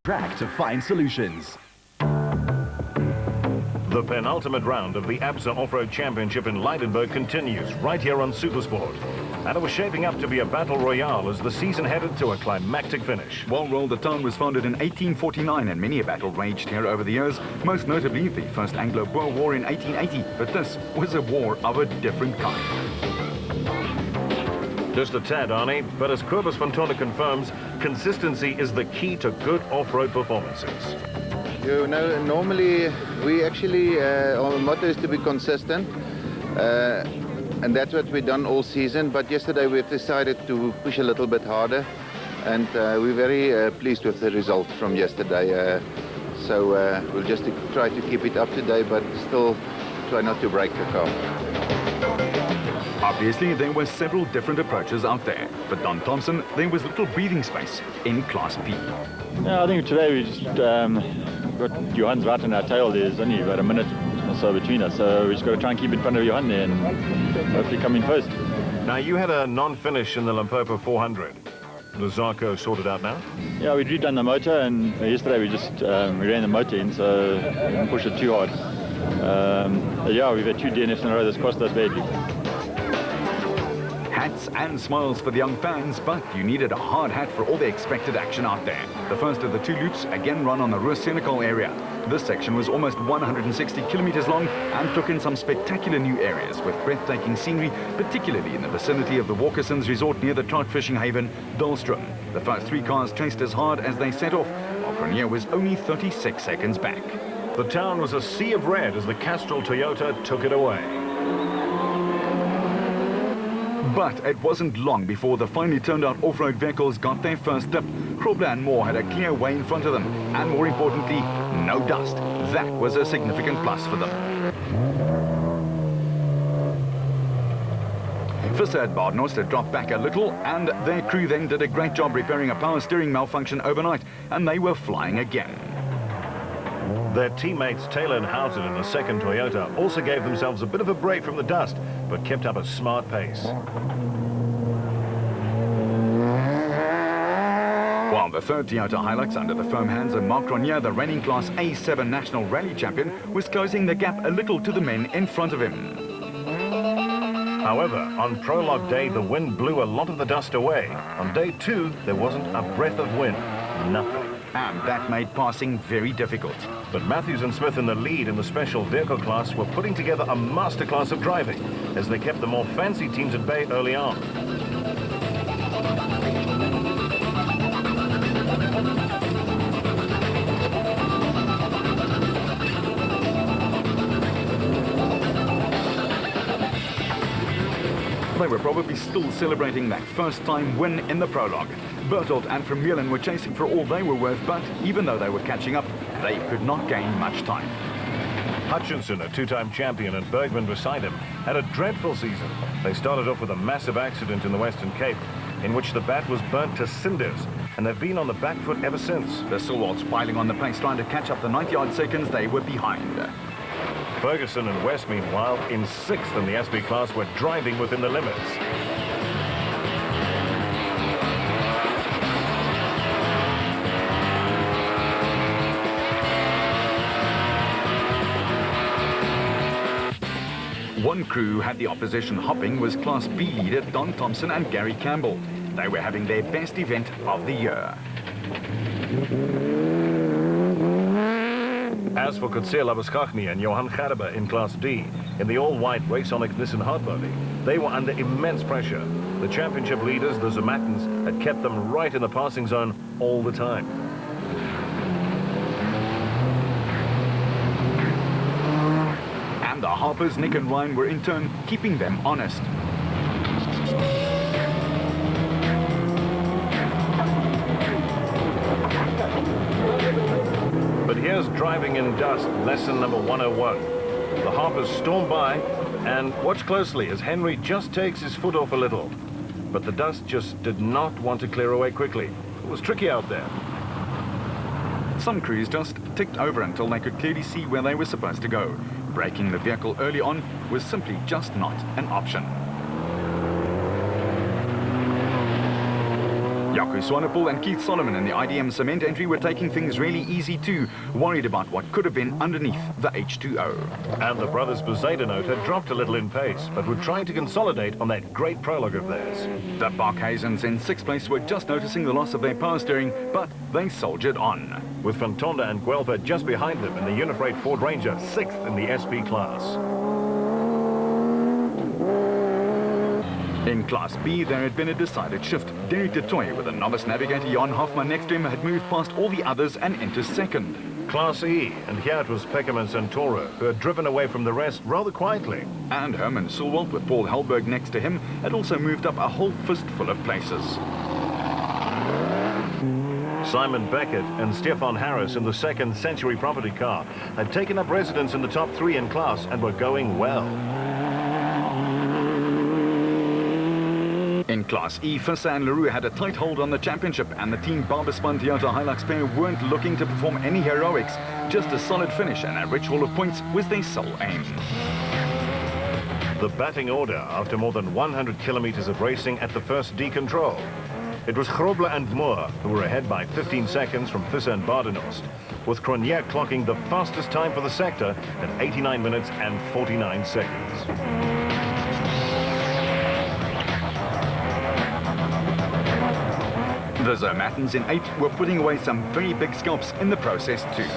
track to find solutions. The penultimate round of the ABSA Off-Road Championship in Leidenburg continues right here on Supersport. And it was shaping up to be a battle royale as the season headed to a climactic finish. Well, the town was founded in 1849 and many a battle raged here over the years, most notably the First Anglo-Boer War in 1880, but this was a war of a different kind. Just a tad, Arnie, but as Kobus van Tonne confirms, consistency is the key to good off-road performances. You know, normally we actually, our motto is to be consistent, and that's what we've done all season, but yesterday we've decided to push a little bit harder, and we're very pleased with the result from yesterday. So we'll just try to keep it up today, but still try not to break the car. Obviously, there were several different approaches out there. For Don Thompson, there was little breathing space in Class B. Yeah, I think today we just got Johan's right in our tail. There's only about a minute or so between us, so we just got to try and keep in front of Johan there and hopefully come in first. Now, you had a non-finish in the Limpopo 400. The Zarco sorted out now? Yeah, we'd redone the motor, and yesterday we just we ran the motor in, so we didn't push it too hard. Yeah, we've had two DNFs in a row that's cost us badly. Hats and smiles for the young fans, but you needed a hard hat for all the expected action out there. The first of the two loops again run on the Rus-Senekal area. This section was almost 160 kilometers long and took in some spectacular new areas with breathtaking scenery, particularly in the vicinity of the Walkersons resort near the trout fishing haven, Dahlstrom. The first three cars chased as hard as they set off, while Grenier was only 36 seconds back. The town was a sea of red as the Castrol Toyota took it away. But it wasn't long before the finely turned out off-road vehicles got their first dip. Krobler and Moore had a clear way in front of them, and more importantly, no dust. That was a significant plus for them. Visser at Badenhorst had dropped back a little, and their crew then did a great job repairing a power steering malfunction overnight, and they were flying again. Their teammates Taylor and Houghton in the second Toyota also gave themselves a bit of a break from the dust, but kept up a smart pace. While the third Toyota Hilux under the firm hands of Marc Grenier, the reigning Class A7 National Rally Champion, was closing the gap a little to the men in front of him. However, on prologue day, the wind blew a lot of the dust away. On day two, there wasn't a breath of wind. Nothing. And that made passing very difficult. But Matthews and Smith in the lead in the special vehicle class were putting together a masterclass of driving as they kept the more fancy teams at bay early on. They were probably still celebrating that first-time win in the prologue. Bertolt and Vermeulen were chasing for all they were worth, but even though they were catching up, they could not gain much time. Hutchinson, a two-time champion, and Bergman beside him, had a dreadful season. They started off with a massive accident in the Western Cape, in which the bat was burnt to cinders, and they've been on the back foot ever since. The Silwards piling on the pace, trying to catch up the 90-odd seconds they were behind. Ferguson and West, meanwhile, in sixth in the SB class, were driving within the limits. One crew had the opposition hopping was Class B leader Don Thompson and Gary Campbell. They were having their best event of the year. As for Coetzee Labuschagne and Johan Gerber in Class D, in the all-white Raceonic Nissan hardbody, they were under immense pressure. The championship leaders, the Zermattens, had kept them right in the passing zone all the time. And the Harpers, Nick and Ryan, were in turn keeping them honest. But here's driving in dust, lesson number 101. The Harpers storm by, and watch closely as Henry just takes his foot off a little. But the dust just did not want to clear away quickly. It was tricky out there. Some crews just ticked over until they could clearly see where they were supposed to go. Braking the vehicle early on was simply just not an option. Jaco Swanepoel and Keith Solomon in the IDM Cement entry were taking things really easy too, worried about what could have been underneath the H2O. And the brothers Bezuidenhout had dropped a little in pace, but were trying to consolidate on that great prologue of theirs. The Barkhazens in 6th place were just noticing the loss of their power steering, but they soldiered on. With Fantonda and Guelpha just behind them in the Unifreight Ford Ranger, 6th in the SP class. In Class B, there had been a decided shift. Derek de Toy, with a novice navigator Jan Hoffman next to him, had moved past all the others and into 2nd. Class E, and here it was Peckham and Santoro, who had driven away from the rest rather quietly. And Herman Sulwalt, with Paul Hellberg next to him, had also moved up a whole fistful of places. Simon Beckett and Stefan Harris in the 2nd Century Property car had taken up residence in the top 3 in class and were going well. In Class E, Visser and Leroux had a tight hold on the championship, and the Team Barbespan Toyota Hilux pair weren't looking to perform any heroics. Just a solid finish and a rich haul of points was their sole aim. The batting order after more than 100 kilometers of racing at the first D control. It was Grobler and Moore who were ahead by 15 seconds from Visser and Badenhorst, with Cronje clocking the fastest time for the sector at 89 minutes and 49 seconds. The Zermattens in 8 were putting away some very big scalps in the process too.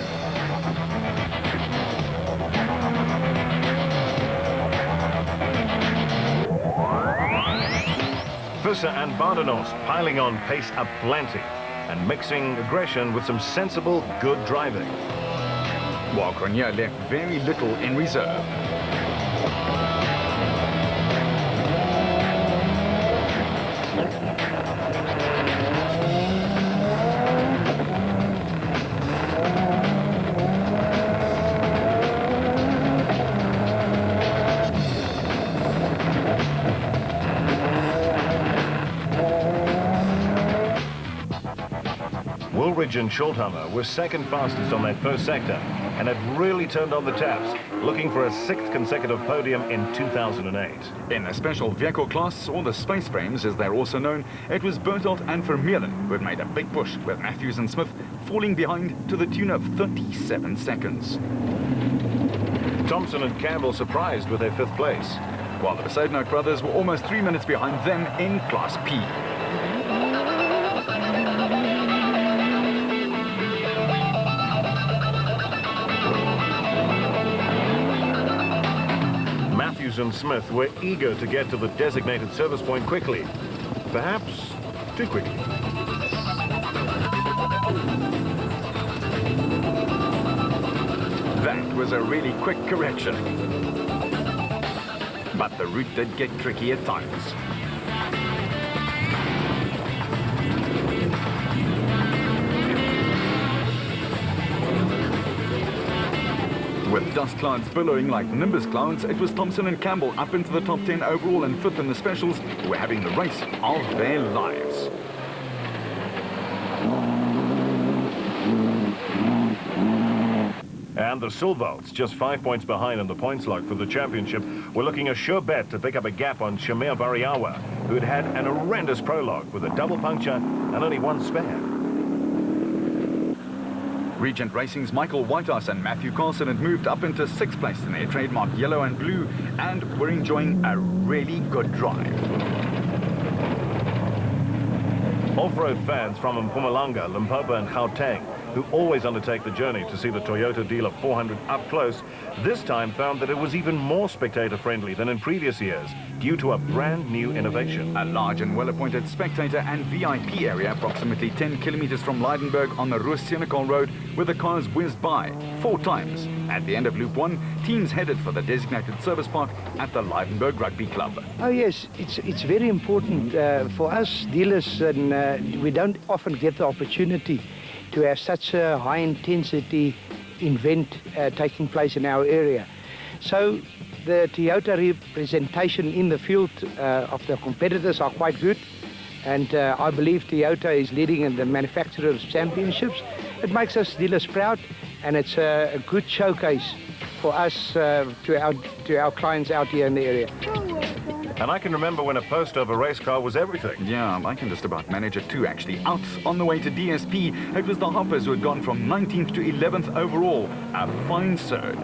Visser and Badenhorst piling on pace aplenty and mixing aggression with some sensible, good driving. While Cronje left very little in reserve. Woolridge and Schulthammer were 2nd fastest on that first sector and had really turned on the taps, looking for a 6th consecutive podium in 2008. In the special vehicle class, or the space frames as they're also known, it was Bertelt and Vermeulen who had made a big push, with Matthews and Smith falling behind to the tune of 37 seconds. Thompson and Campbell surprised with their 5th place, while the Bezuidenhout brothers were almost 3 minutes behind them in Class P. Matthews and Smith were eager to get to the designated service point quickly, perhaps too quickly. That was a really quick correction. But the route did get tricky at times. With dust clouds billowing like nimbus clouds, it was Thompson and Campbell up into the top 10 overall and 5th in the specials, who were having the race of their lives. And the Sulwalts, just 5 points behind in the points log for the championship, were looking a sure bet to pick up a gap on Shamir Variawa, who had had an horrendous prologue with a double puncture and only 1 spare. Regent Racing's Michael Whitehouse and Matthew Carlson had moved up into 6th place in their trademark yellow and blue and were enjoying a really good drive. Off-road fans from Mpumalanga, Limpopo and Gauteng, who always undertake the journey to see the Toyota Dealer 400 up close, this time found that it was even more spectator-friendly than in previous years, due to a brand new innovation. A large and well-appointed spectator and VIP area approximately 10 kilometers from Leidenburg on the Roos-Senekal Road, where the cars whizzed by 4 times. At the end of Loop 1, teams headed for the designated service park at the Leidenburg Rugby Club. Oh yes, it's very important for us dealers, and we don't often get the opportunity to have such a high-intensity event taking place in our area. So the Toyota representation in the field of the competitors are quite good, and I believe Toyota is leading in the manufacturers' championships. It makes us dealers proud, and it's a good showcase for us to our clients out here in the area. And I can remember when a post over race car was everything. Yeah, I can just about manage it too, actually. Out on the way to DSP, it was the Hoppers who had gone from 19th to 11th overall. A fine surge.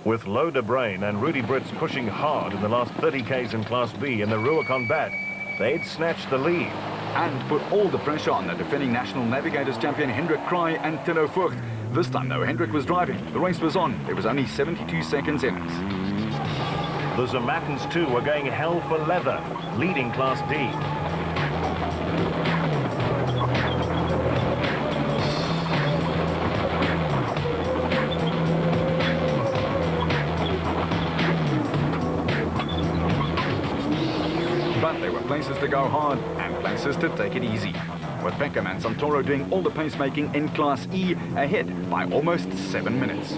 With Lo de Brain and Rudy Brits pushing hard in the last 30 Ks in Class B in the Rubicon Bat, they'd snatched the lead. And put all the pressure on the defending National Navigators champion Hendrik Kraai and Tilo Vogt. This time, though, Hendrik was driving. The race was on. There was only 72 seconds in it. The Zermattens too were going hell for leather, leading Class D. But there were places to go hard and places to take it easy. With Beckham and Santoro doing all the pacemaking in Class E, ahead by almost 7 minutes.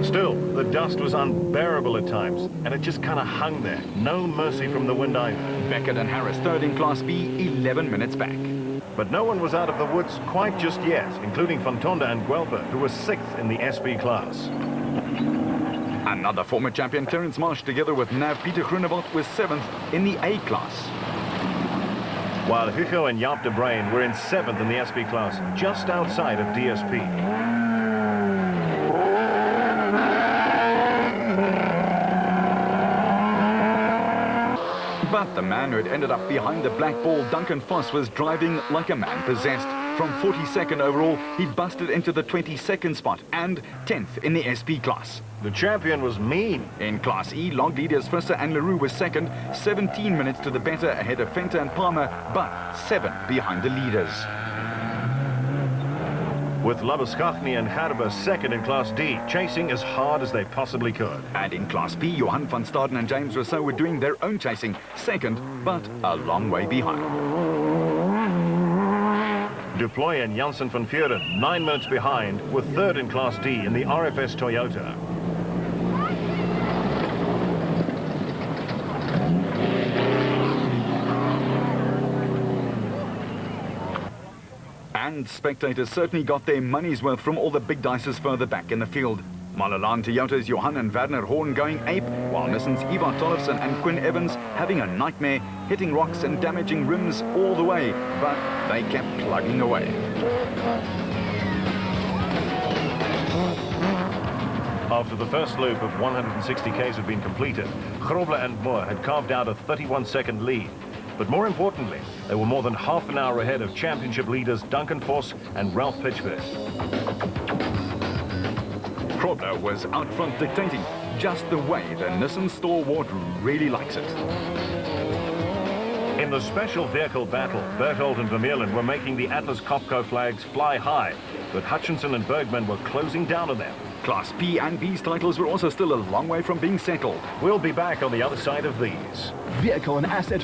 Still, the dust was unbearable at times, and it just kind of hung there. No mercy from the wind either. Beckett and Harris third in Class B, 11 minutes back. But no one was out of the woods quite just yet, including Fontonda and Guelpher, who was 6th in the SB class. Another former champion, Terence Marsh, together with Nav Peter Groenewald, was 7th in the A class. While Hugo and Jaap de Bruin were in 7th in the SB class, just outside of DSP. But the man who had ended up behind the black ball, Duncan Foss, was driving like a man possessed. From 42nd overall, he busted into the 22nd spot and 10th in the SB class. The champion was mean. In Class E, log leaders Visser and Leroux were second, 17 minutes to the better ahead of Fenter and Palmer, but 7 behind the leaders. With Labuschagne and Gerber 2nd in Class D, chasing as hard as they possibly could. And in Class B, Johan van Staden and James Rousseau were doing their own chasing, 2nd, but a long way behind. Duploy and Janssen van Vuren 9 minutes behind, with 3rd in Class D in the RFS Toyota. And spectators certainly got their money's worth from all the big dices further back in the field. Malalan Toyota's Johan and Werner Horn going ape, while Nissan's Ivar Tollefson and Quinn Evans having a nightmare, hitting rocks and damaging rims all the way, but they kept plugging away. After the first loop of 160 Ks had been completed, Grobler and Moore had carved out a 31-second lead. But more importantly, they were more than half an hour ahead of championship leaders Duncan Voss and Ralph Pitchford. Grobler was out front dictating, just the way the Nissan stalwart really likes it. In the special vehicle battle, Berthold and Vermeulen were making the Atlas Copco flags fly high, but Hutchinson and Bergman were closing down on them. Class P and B's titles were also still a long way from being settled. We'll be back on the other side of these. Vehicle and asset